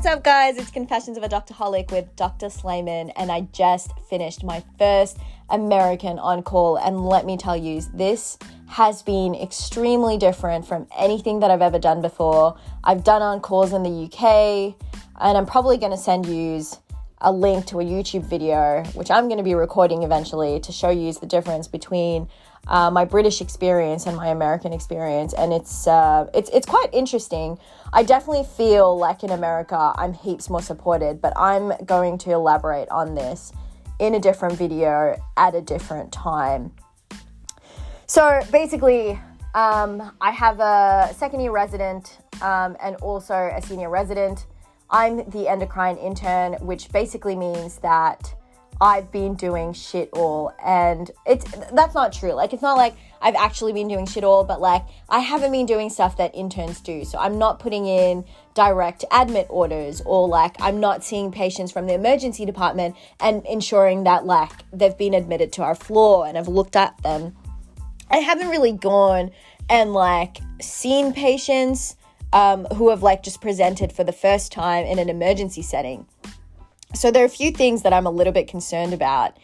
What's up, guys? It's Confessions of a Doctorholic with Dr. Slayman, and I just finished my first American on-call, and let me tell you, this has been extremely different from anything that I've ever done before. I've done on-calls in the UK, and I'm probably going to send you a link to a YouTube video, which I'm going to be recording eventually, to show you the difference between my British experience and my American experience, and it's quite interesting. I definitely feel like in America I'm heaps more supported, but I'm going to elaborate on this in a different video at a different time. So basically, I have a second-year resident and also a senior resident. I'm the endocrine intern, which basically means that I've been doing shit all, and that's not true. Like, it's not like I've actually been doing shit all, but like I haven't been doing stuff that interns do. So I'm not putting in direct admit orders, or like I'm not seeing patients from the emergency department and ensuring that like they've been admitted to our floor and I've looked at them. I haven't really gone and like seen patients who have like just presented for the first time in an emergency setting. So there are a few things that I'm a little bit concerned about.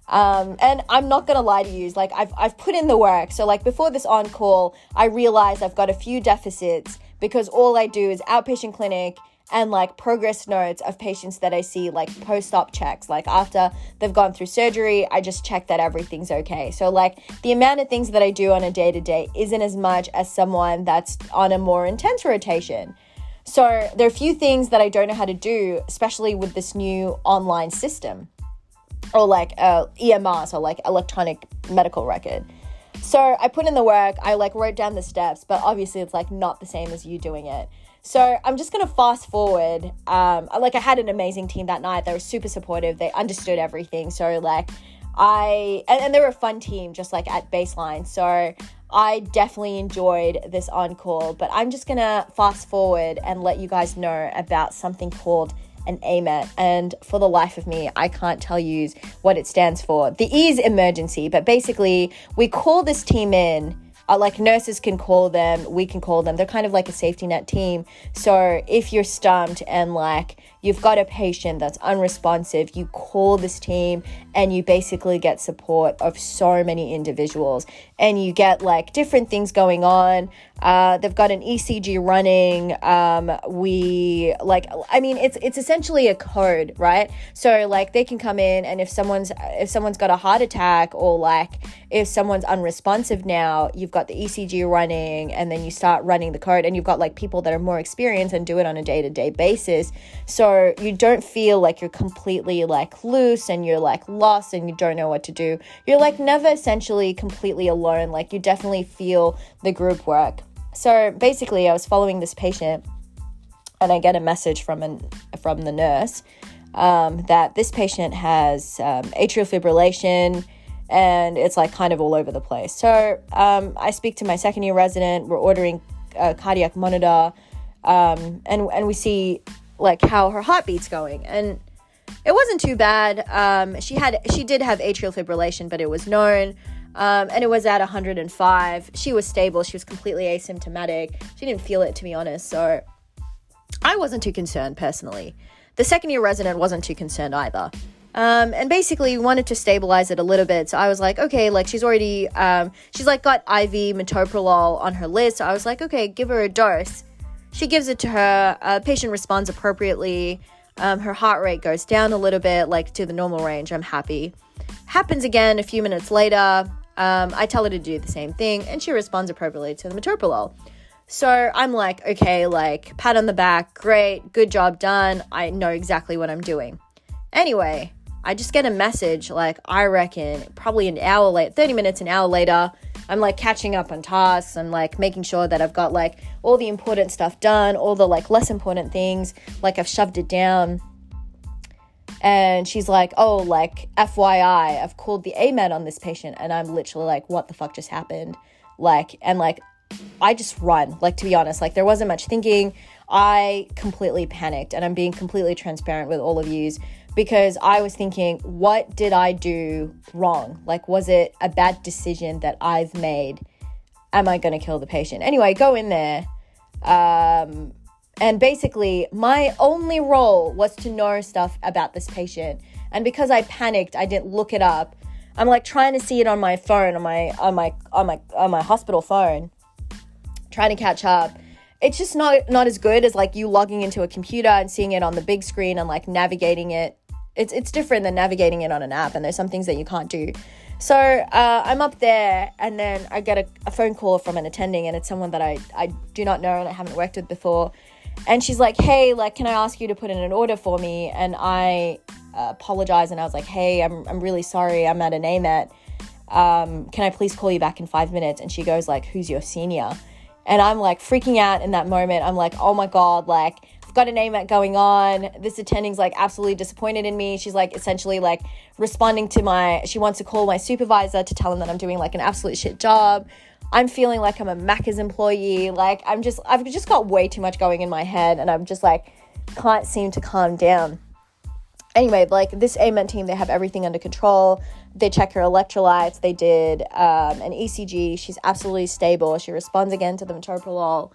And I'm not going to lie to you, like I've put in the work. So like before this on-call, I realized I've got a few deficits because all I do is outpatient clinic and like progress notes of patients that I see, like post-op checks. Like after they've gone through surgery, I just check that everything's okay. So like the amount of things that I do on a day-to-day isn't as much as someone that's on a more intense rotation. So there are a few things that I don't know how to do, especially with this new online system, or like EMR, so like electronic medical record. So I put in the work, I like wrote down the steps, but obviously it's like not the same as you doing it. So I'm just going to fast forward. I had an amazing team that night. They were super supportive. They understood everything. So like and they were a fun team, just like at baseline. So I definitely enjoyed this on-call, but I'm just going to fast forward and let you guys know about something called an Amet. And for the life of me, I can't tell you what it stands for. The E is emergency, but basically we call this team in. Like nurses can call them, we can call them. They're kind of like a safety net team. So if you're stumped and like you've got a patient that's unresponsive, you call this team and you basically get support of so many individuals, and you get like different things going on. They've got an ECG running. It's essentially a code, right? So like they can come in, and if someone's got a heart attack, or like if someone's unresponsive now, you've got the ECG running, and then you start running the code, and you've got like people that are more experienced and do it on a day-to-day basis. So you don't feel like you're completely like loose and you're like lost and you don't know what to do. You're like never essentially completely alone. Like you definitely feel the group work. So basically I was following this patient, and I get a message from the nurse that this patient has atrial fibrillation, and it's like kind of all over the place. So I speak to my second year resident. We're ordering a cardiac monitor, and we see like how her heartbeat's going, and it wasn't too bad. She did have atrial fibrillation, but it was known, and it was at 105. She was stable. She was completely asymptomatic. She didn't feel it, to be honest. So I wasn't too concerned personally. The second year resident wasn't too concerned either. And basically wanted to stabilize it a little bit. So I was like, okay, like she's already, she's like got IV metoprolol on her list. So I was like, okay, give her a dose. She gives it to her. Patient responds appropriately. Her heart rate goes down a little bit, like to the normal range. I'm happy. Happens again a few minutes later. I tell her to do the same thing, and she responds appropriately to the metoprolol. So I'm like, okay, like pat on the back. Great. Good job done. I know exactly what I'm doing. Anyway, I just get a message, like I reckon probably an hour later, 30 minutes, an hour later. I'm like catching up on tasks and like making sure that I've got like all the important stuff done, all the like less important things, like I've shoved it down. And she's like, oh, like FYI, I've called the Amet on this patient. And I'm literally like, what the fuck just happened? Like, and like, I just run, like, to be honest, like there wasn't much thinking. I completely panicked, and I'm being completely transparent with all of yous, because I was thinking, what did I do wrong? Like, was it a bad decision that I've made? Am I going to kill the patient? Anyway, go in there. And basically, my only role was to know stuff about this patient. And because I panicked, I didn't look it up. I'm like trying to see it on my phone, on my hospital phone, trying to catch up. It's just not as good as like you logging into a computer and seeing it on the big screen and like navigating it. It's different than navigating it on an app, and there's some things that you can't do. So I'm up there, and then I get a phone call from an attending, and it's someone that I do not know and I haven't worked with before. And she's like, hey, like, can I ask you to put in an order for me? And I apologize, and I was like, hey, I'm really sorry, I'm at an Amet. Can I please call you back in 5 minutes? And she goes like, who's your senior? And I'm like freaking out in that moment. I'm like, oh my God, like I've got an Amet going on. This attending's like absolutely disappointed in me. She's like essentially like responding to she wants to call my supervisor to tell him that I'm doing like an absolute shit job. I'm feeling like I'm a Macca's employee. Like I've just got way too much going in my head, and I'm just like, can't seem to calm down. Anyway, like this Amet team, they have everything under control. They check her electrolytes. They did an ECG. She's absolutely stable. She responds again to the metoprolol.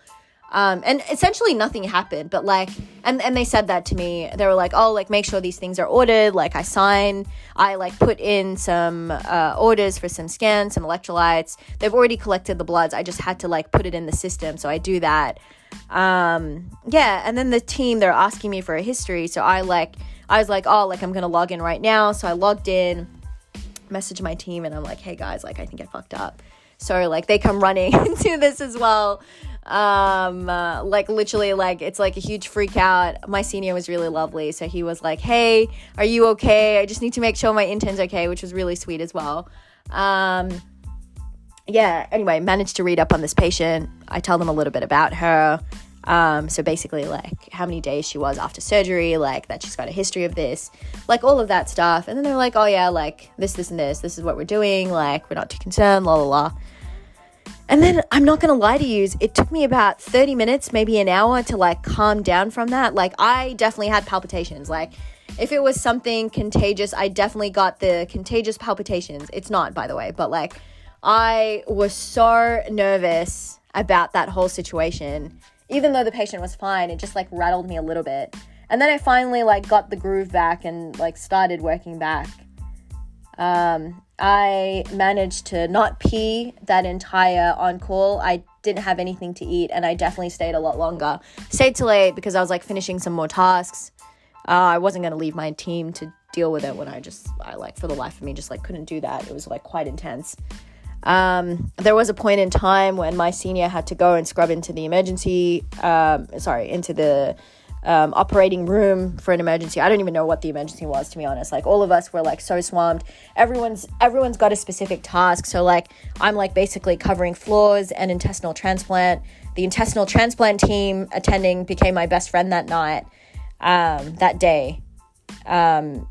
And essentially nothing happened, but like, and they said that to me. They were like, oh, like make sure these things are ordered. Like I like put in some orders for some scans, some electrolytes. They've already collected the bloods. I just had to like put it in the system. So I do that. Yeah. And then the team, they're asking me for a history. So I was like, oh, like I'm going to log in right now. So I logged in, messaged my team, and I'm like, hey guys, like I think I fucked up. So like they come running into this as well. Like literally like it's like a huge freak out. My senior was really lovely. So he was like, hey, are you okay? I just need to make sure my intern's okay, which was really sweet as well. Yeah, anyway, managed to read up on this patient. I tell them a little bit about her. So basically like how many days she was after surgery, like that she's got a history of this, like all of that stuff. And then they're like, oh yeah, like this and this is what we're doing. Like we're not too concerned, la la la. And then I'm not going to lie to you, it took me about 30 minutes, maybe an hour to like calm down from that. Like I definitely had palpitations. Like if it was something contagious, I definitely got the contagious palpitations. It's not, by the way, but like I was so nervous about that whole situation. Even though the patient was fine, it just like rattled me a little bit. And then I finally like got the groove back and like started working back. I managed to not pee that entire on-call. I didn't have anything to eat, and I definitely stayed a lot longer. Stayed till late because I was like finishing some more tasks. I wasn't going to leave my team to deal with it when I like for the life of me just like couldn't do that. It was like quite intense. There was a point in time when my senior had to go and scrub into the into the operating room for an emergency. I don't even know what the emergency was, to be honest. Like all of us were like so swamped. Everyone's got a specific task. So like I'm like basically covering floors and intestinal transplant. The intestinal transplant team attending became my best friend that night, that day. And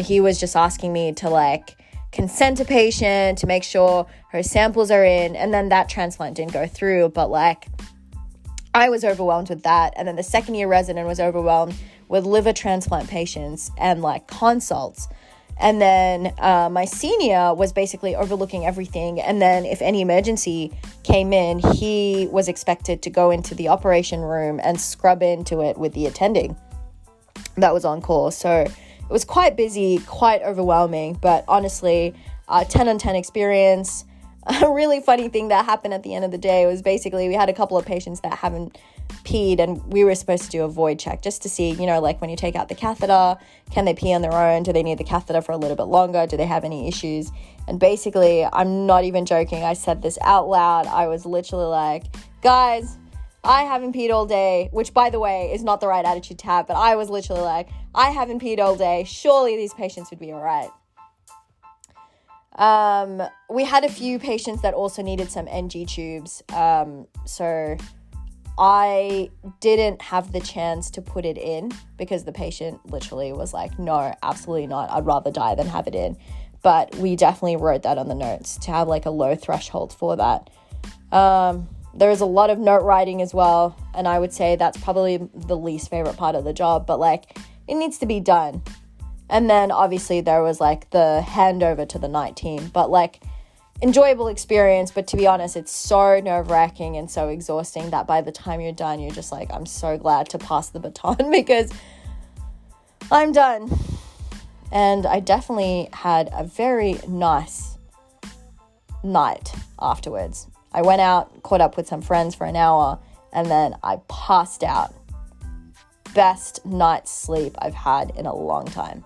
he was just asking me to like consent a patient to make sure her samples are in, and then that transplant didn't go through, but like I was overwhelmed with that. And then the second year resident was overwhelmed with liver transplant patients and like consults. And then my senior was basically overlooking everything. And then if any emergency came in, he was expected to go into the operation room and scrub into it with the attending that was on call. So it was quite busy, quite overwhelming, but honestly, 10 on 10 experience. A really funny thing that happened at the end of the day was basically we had a couple of patients that haven't peed, and we were supposed to do a void check just to see, you know, like when you take out the catheter, can they pee on their own? Do they need the catheter for a little bit longer? Do they have any issues? And basically, I'm not even joking, I said this out loud. I was literally like, guys, I haven't peed all day, which by the way is not the right attitude to have, but I was literally like, I haven't peed all day. Surely these patients would be all right. We had a few patients that also needed some NG tubes. So I didn't have the chance to put it in because the patient literally was like, no, absolutely not. I'd rather die than have it in. But we definitely wrote that on the notes to have like a low threshold for that. There is a lot of note writing as well. And I would say that's probably the least favorite part of the job, but like it needs to be done. And then obviously there was like the handover to the night team, but like enjoyable experience, but to be honest, it's so nerve-wracking and so exhausting that by the time you're done, you're just like, I'm so glad to pass the baton because I'm done. And I definitely had a very nice night afterwards. I went out, caught up with some friends for an hour, and then I passed out. Best night's sleep I've had in a long time.